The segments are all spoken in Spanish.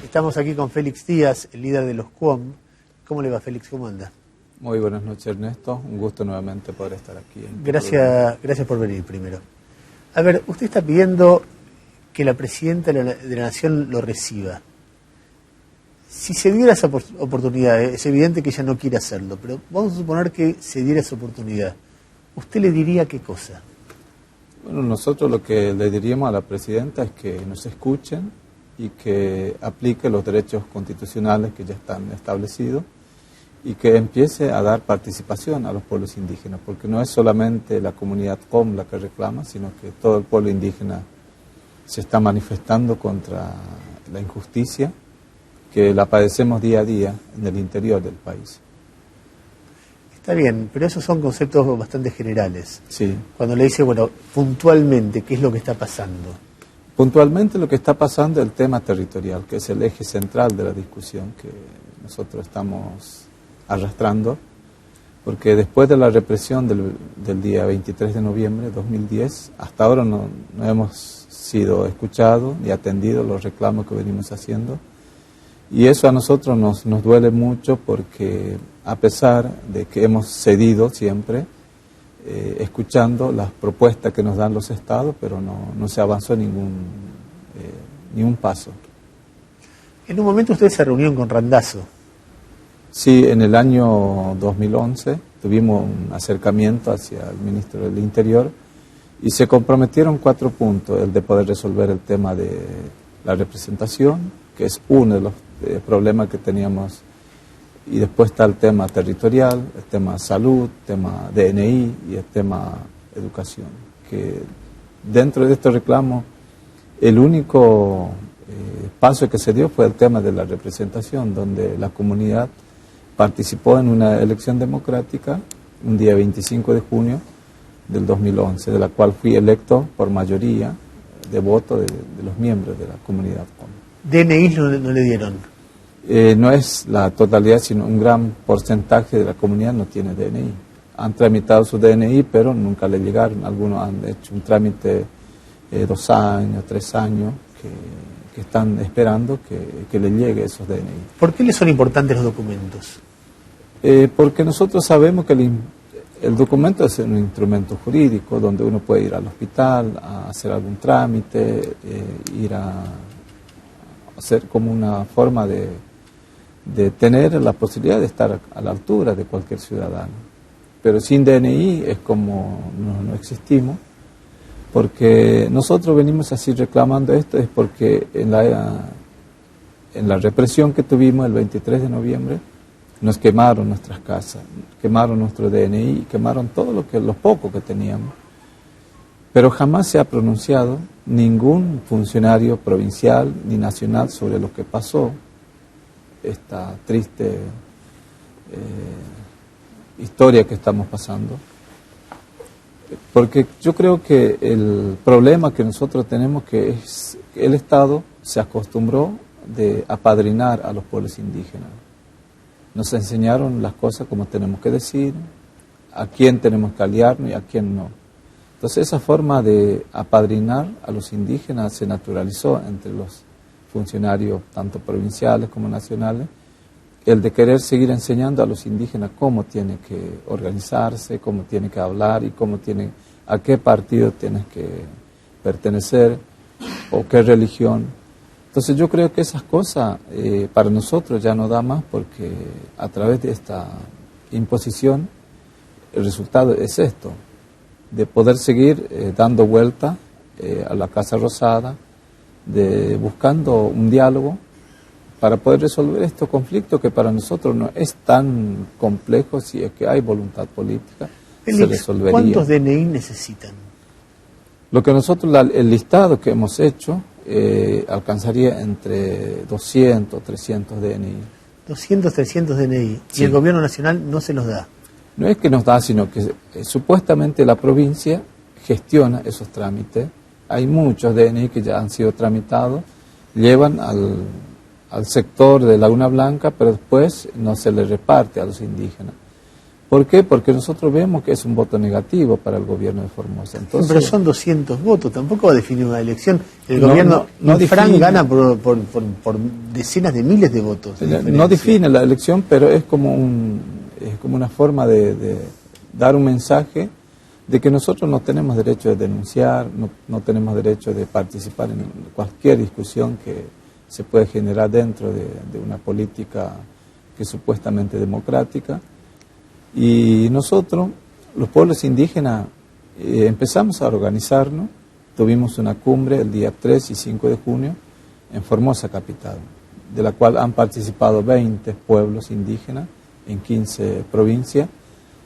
Estamos aquí con Félix Díaz, el líder de los QOM. ¿Cómo le va, Félix? ¿Cómo anda? Muy buenas noches, Ernesto. Un gusto nuevamente poder estar aquí. Gracias por venir primero. A ver, usted está pidiendo que la presidenta de la Nación lo reciba. Si se diera esa oportunidad, es evidente que ella no quiere hacerlo, pero vamos a suponer que se diera esa oportunidad. ¿Usted le diría qué cosa? Bueno, nosotros lo que le diríamos a la presidenta es que nos escuchen y que aplique los derechos constitucionales que ya están establecidos y que empiece a dar participación a los pueblos indígenas, porque no es solamente la comunidad QOM la que reclama, sino que todo el pueblo indígena se está manifestando contra la injusticia que la padecemos día a día en el interior del país. Está bien, pero esos son conceptos bastante generales. Sí. Cuando le dice, bueno, puntualmente, ¿qué es lo que está pasando? Puntualmente lo que está pasando es el tema territorial, que es el eje central de la discusión que nosotros estamos arrastrando, porque después de la represión del día 23 de noviembre de 2010, hasta ahora no hemos sido escuchados ni atendidos los reclamos que venimos haciendo, y eso a nosotros nos duele mucho porque a pesar de que hemos cedido siempre, escuchando las propuestas que nos dan los estados, pero no se avanzó ningún paso. En un momento usted se reunió con Randazzo. Sí, en el año 2011 tuvimos un acercamiento hacia el ministro del Interior y se comprometieron 4 puntos: el de poder resolver el tema de la representación, que es uno de los problemas que teníamos, y después está el tema territorial, el tema salud, el tema DNI y el tema educación, que dentro de estos reclamos el único paso que se dio fue el tema de la representación, donde la comunidad participó en una elección democrática un día 25 de junio del 2011, de la cual fui electo por mayoría de voto de los miembros de la comunidad. ¿DNI no le dieron? No es la totalidad, sino un gran porcentaje de la comunidad no tiene DNI. Han tramitado su DNI, pero nunca le llegaron. Algunos han hecho un trámite 2 años, 3 años, que están esperando que le llegue esos DNI. ¿Por qué les son importantes los documentos? Porque nosotros sabemos que el documento es un instrumento jurídico donde uno puede ir al hospital a hacer algún trámite, ir a hacer como una forma de tener la posibilidad de estar a la altura de cualquier ciudadano. Pero sin DNI es como no existimos, porque nosotros venimos así reclamando esto, es porque en la represión que tuvimos el 23 de noviembre, nos quemaron nuestras casas, quemaron nuestro DNI, quemaron todo lo poco que teníamos. Pero jamás se ha pronunciado ningún funcionario provincial ni nacional sobre lo que pasó, esta triste historia que estamos pasando. Porque yo creo que el problema que nosotros tenemos que es que el Estado se acostumbró de apadrinar a los pueblos indígenas. Nos enseñaron las cosas como tenemos que decir, a quién tenemos que aliarnos y a quién no. Entonces esa forma de apadrinar a los indígenas se naturalizó entre los funcionarios, tanto provinciales como nacionales, el de querer seguir enseñando a los indígenas cómo tiene que organizarse, cómo tiene que hablar y a qué partido tienes que pertenecer o qué religión. Entonces yo creo que esas cosas para nosotros ya no da más, porque a través de esta imposición el resultado es esto, de poder seguir dando vuelta a la Casa Rosada, buscando un diálogo para poder resolver estos conflictos que para nosotros no es tan complejo. Si es que hay voluntad política, Félix, se resolvería. ¿cuántos DNI necesitan? Lo que nosotros, el listado que hemos hecho, alcanzaría entre 200, 300 DNI. 200, 300 DNI. Sí. Y el gobierno nacional no se los da. No es que nos da, sino que supuestamente la provincia gestiona esos trámites. Hay muchos DNI que ya han sido tramitados, llevan al sector de Laguna Blanca, pero después no se les reparte a los indígenas. ¿Por qué? Porque nosotros vemos que es un voto negativo para el gobierno de Formosa. Entonces, pero son 200 votos, tampoco va a definir una elección. El No, gobierno no Infran define. gana por decenas de miles de votos. no define la elección, pero es como una forma de dar un mensaje de que nosotros no tenemos derecho de denunciar, no tenemos derecho de participar en cualquier discusión que se puede generar dentro de una política que es supuestamente democrática. Y nosotros, los pueblos indígenas, empezamos a organizarnos. Tuvimos una cumbre el día 3 y 5 de junio en Formosa capital, de la cual han participado 20 pueblos indígenas en 15 provincias,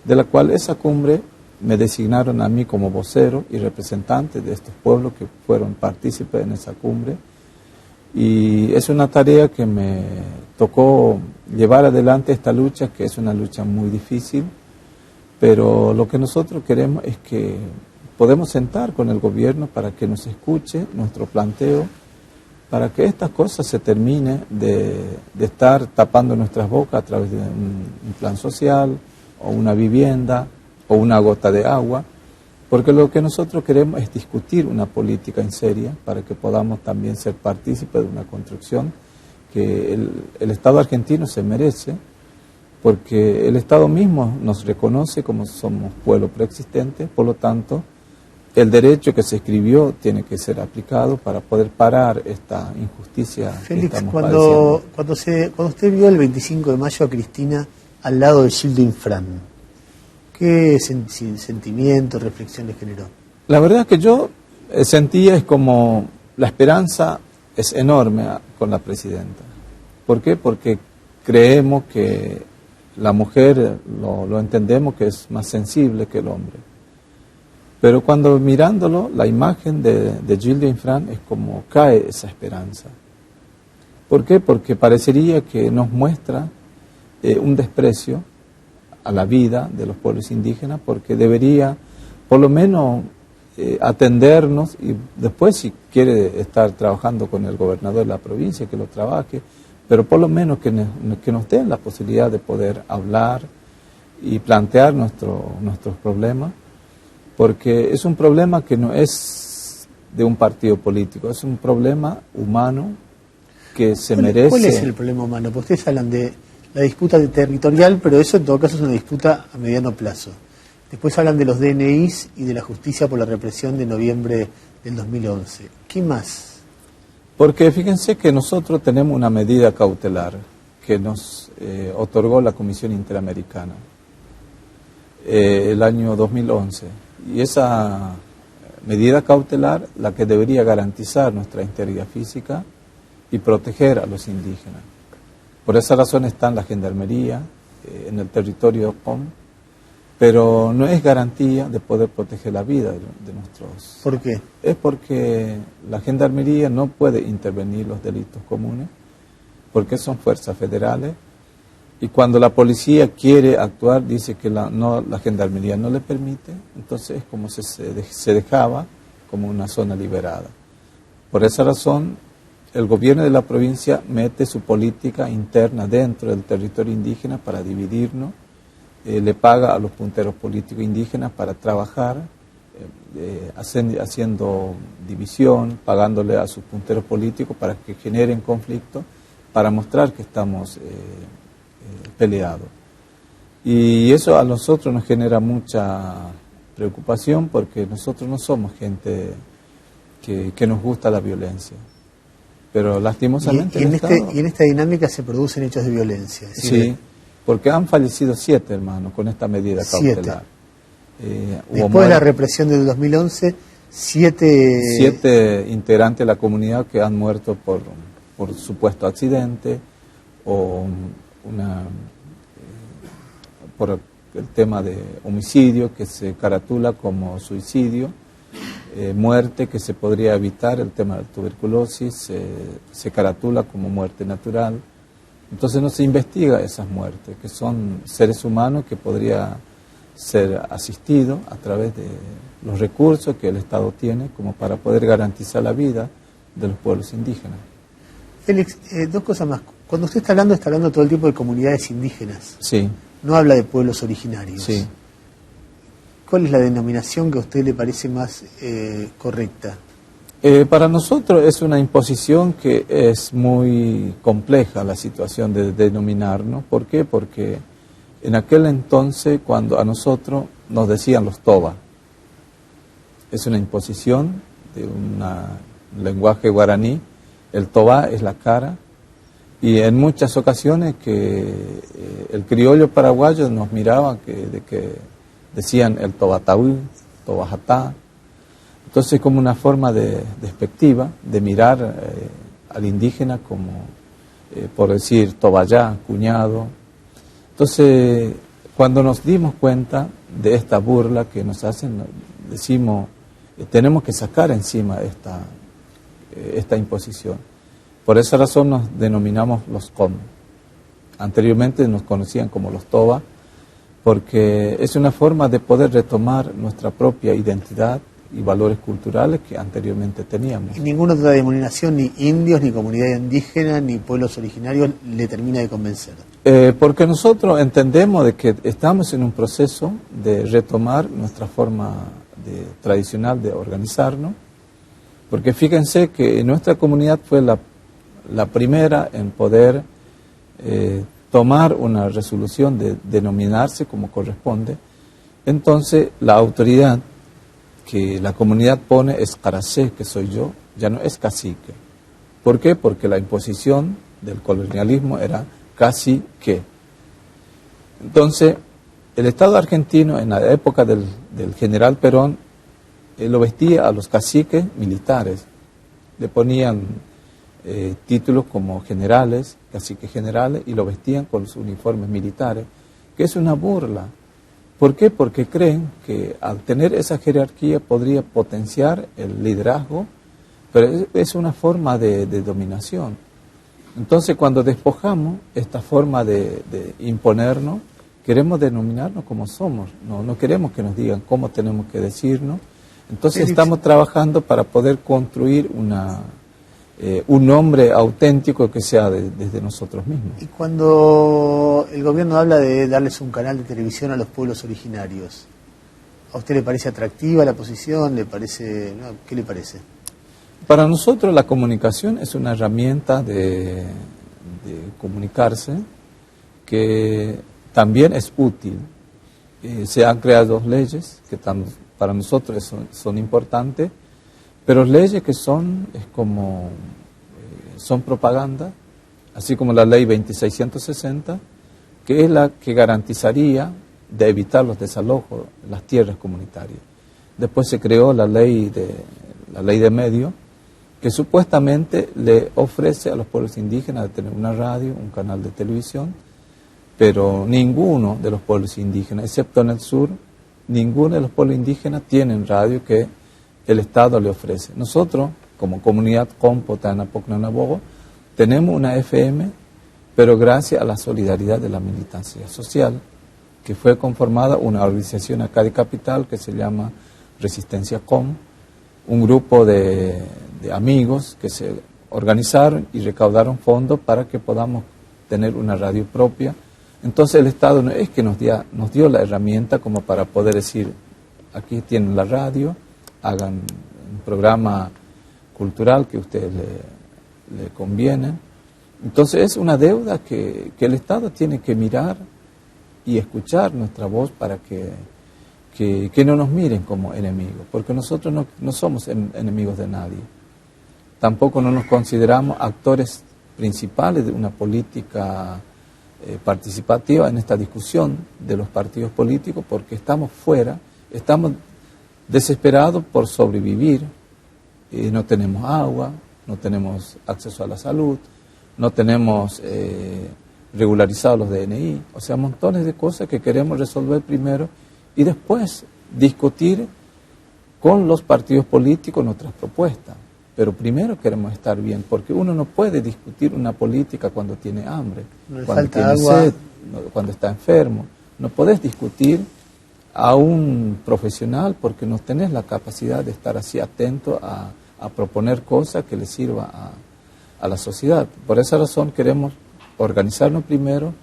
de la cual esa cumbre me designaron a mí como vocero y representante de estos pueblos que fueron partícipes en esa cumbre. Y es una tarea que me tocó llevar adelante esta lucha, que es una lucha muy difícil, pero lo que nosotros queremos es que podemos sentar con el gobierno para que nos escuche nuestro planteo, para que estas cosas se terminen de estar tapando nuestras bocas a través de un plan social o una vivienda o una gota de agua, porque lo que nosotros queremos es discutir una política en seria para que podamos también ser partícipes de una construcción que el Estado argentino se merece, porque el Estado mismo nos reconoce como somos pueblo preexistente, por lo tanto, el derecho que se escribió tiene que ser aplicado para poder parar esta injusticia. Félix, que estamos cuando padeciendo. usted vio el 25 de mayo a Cristina al lado de Gildo Infran, ¿qué sentimientos, reflexiones generó? La verdad que yo sentía es como la esperanza es enorme con la presidenta. ¿Por qué? Porque creemos que la mujer lo entendemos que es más sensible que el hombre. Pero cuando mirándolo, la imagen de Gildo Infran es como cae esa esperanza. ¿Por qué? Porque parecería que nos muestra un desprecio a la vida de los pueblos indígenas, porque debería por lo menos atendernos y después si quiere estar trabajando con el gobernador de la provincia, que lo trabaje, pero por lo menos que nos den la posibilidad de poder hablar y plantear nuestros problemas, porque es un problema que no es de un partido político, es un problema humano que se merece. ¿Cuál es el problema humano? Porque ustedes hablan de la disputa territorial, pero eso en todo caso es una disputa a mediano plazo. Después hablan de los DNIs y de la justicia por la represión de noviembre del 2011. ¿Qué más? Porque fíjense que nosotros tenemos una medida cautelar que nos otorgó la Comisión Interamericana el año 2011. Y esa medida cautelar, la que debería garantizar nuestra integridad física y proteger a los indígenas. Por esa razón está en la Gendarmería, en el territorio POM, pero no es garantía de poder proteger la vida de nuestros... ¿Por qué? Es porque la Gendarmería no puede intervenir los delitos comunes, porque son fuerzas federales, y cuando la policía quiere actuar, dice que la Gendarmería no le permite, entonces es como si se dejaba como una zona liberada. Por esa razón, el gobierno de la provincia mete su política interna dentro del territorio indígena para dividirnos, le paga a los punteros políticos indígenas para trabajar, haciendo división, pagándole a sus punteros políticos para que generen conflicto, para mostrar que estamos peleados. Y eso a nosotros nos genera mucha preocupación porque nosotros no somos gente que nos gusta la violencia. Pero lastimosamente y en esta dinámica se producen hechos de violencia. Es decir, sí, porque han fallecido 7 hermanos con esta medida cautelar. Después de la represión del 2011, 7 integrantes de la comunidad que han muerto por supuesto accidente o por el tema de homicidio que se caratula como suicidio, muerte que se podría evitar, el tema de la tuberculosis se caratula como muerte natural. Entonces no se investiga esas muertes, que son seres humanos que podría ser asistidos a través de los recursos que el Estado tiene como para poder garantizar la vida de los pueblos indígenas. Félix, 2 cosas más. Cuando usted está hablando todo el tiempo de comunidades indígenas. Sí. no habla de pueblos originarios. Sí. ¿Cuál es la denominación que a usted le parece más correcta? Para nosotros es una imposición que es muy compleja la situación de denominarnos. ¿Por qué? Porque en aquel entonces, cuando a nosotros nos decían los toba, es una imposición de un lenguaje guaraní, el toba es la cara, y en muchas ocasiones que el criollo paraguayo nos miraba que decían el tobataú, tobajatá. Entonces, como una forma despectiva de mirar al indígena como, por decir, tobayá, cuñado. Entonces, cuando nos dimos cuenta de esta burla que nos hacen, decimos, tenemos que sacar encima esta imposición. Por esa razón nos denominamos los com. Anteriormente nos conocían como los toba, porque es una forma de poder retomar nuestra propia identidad y valores culturales que anteriormente teníamos. Y ninguna otra denominación, ni indios, ni comunidad indígena, ni pueblos originarios, le termina de convencer. Porque nosotros entendemos de que estamos en un proceso de retomar nuestra forma tradicional de organizarnos, porque fíjense que nuestra comunidad fue la primera en poder tomar una resolución de denominarse como corresponde. Entonces la autoridad que la comunidad pone es caracé, que soy yo, ya no es cacique. ¿Por qué? Porque la imposición del colonialismo era cacique. Entonces, el Estado argentino, en la época del general Perón, lo vestía a los caciques militares. Le ponían títulos como generales, caciques generales, y lo vestían con los uniformes militares, que es una burla. ¿Por qué? Porque creen que al tener esa jerarquía podría potenciar el liderazgo, pero es una forma de dominación. Entonces, cuando despojamos esta forma de imponernos, queremos denominarnos como somos, no queremos que nos digan cómo tenemos que decirnos. Entonces, estamos trabajando para poder construir un nombre auténtico que sea desde nosotros mismos. Y cuando el gobierno habla de darles un canal de televisión a los pueblos originarios, ¿a usted le parece atractiva la posición? ¿Le parece, no? ¿Qué le parece? Para nosotros la comunicación es una herramienta de comunicarse que también es útil. Se han creado leyes que para nosotros son importantes, pero leyes que son propaganda, así como la ley 2660, que es la que garantizaría de evitar los desalojos en las tierras comunitarias. Después se creó la ley de medios, que supuestamente le ofrece a los pueblos indígenas de tener una radio, un canal de televisión, pero ninguno de los pueblos indígenas, excepto en el sur, ninguno de los pueblos indígenas tienen radio que el Estado le ofrece. Nosotros, como comunidad Compo, Tanapocnanabogo, tenemos una FM, pero gracias a la solidaridad de la militancia social, que fue conformada una organización acá de Capital que se llama Resistencia Com, un grupo de amigos que se organizaron y recaudaron fondos para que podamos tener una radio propia. Entonces el Estado no es que nos dio la herramienta como para poder decir, aquí tienen la radio, hagan un programa cultural que a ustedes le conviene. Entonces es una deuda que el Estado tiene que mirar y escuchar nuestra voz para que no nos miren como enemigos, porque nosotros no somos enemigos de nadie. Tampoco no nos consideramos actores principales de una política participativa en esta discusión de los partidos políticos, porque estamos fuera, estamos desesperados por sobrevivir, no tenemos agua, no tenemos acceso a la salud, no tenemos regularizados los DNI, o sea, montones de cosas que queremos resolver primero y después discutir con los partidos políticos nuestras propuestas. Pero primero queremos estar bien, porque uno no puede discutir una política cuando tiene hambre, cuando tiene sed, cuando está enfermo. No podés discutir a un profesional porque no tenés la capacidad de estar así atento a proponer cosas que le sirva a la sociedad. Por esa razón queremos organizarnos primero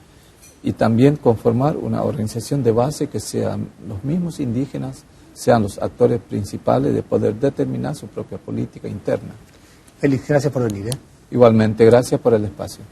y también conformar una organización de base que sean los mismos indígenas, sean los actores principales de poder determinar su propia política interna. Félix, gracias por venir. Igualmente, gracias por el espacio.